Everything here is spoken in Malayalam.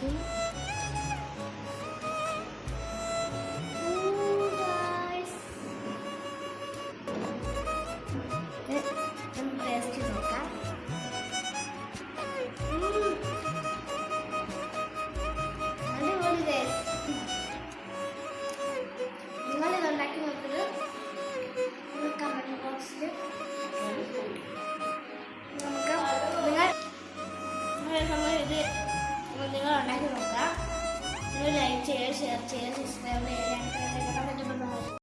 കഴിക്കും. ടേസ്റ്റ് നോക്കാം. അടിപൊളി ടേസ്റ്റ്. നിങ്ങളിത് ഉണ്ടാക്കി നോക്കുന്നത് കമന്റ് ബോക്സിൽ നമുക്ക് നിങ്ങൾ ഉണ്ടാക്കി നോക്കാം. നിങ്ങൾ ലൈക്ക് ചെയ്യുക, ഷെയർ ചെയ്യുക, സബ്സ്ക്രൈബ് ചെയ്യുക.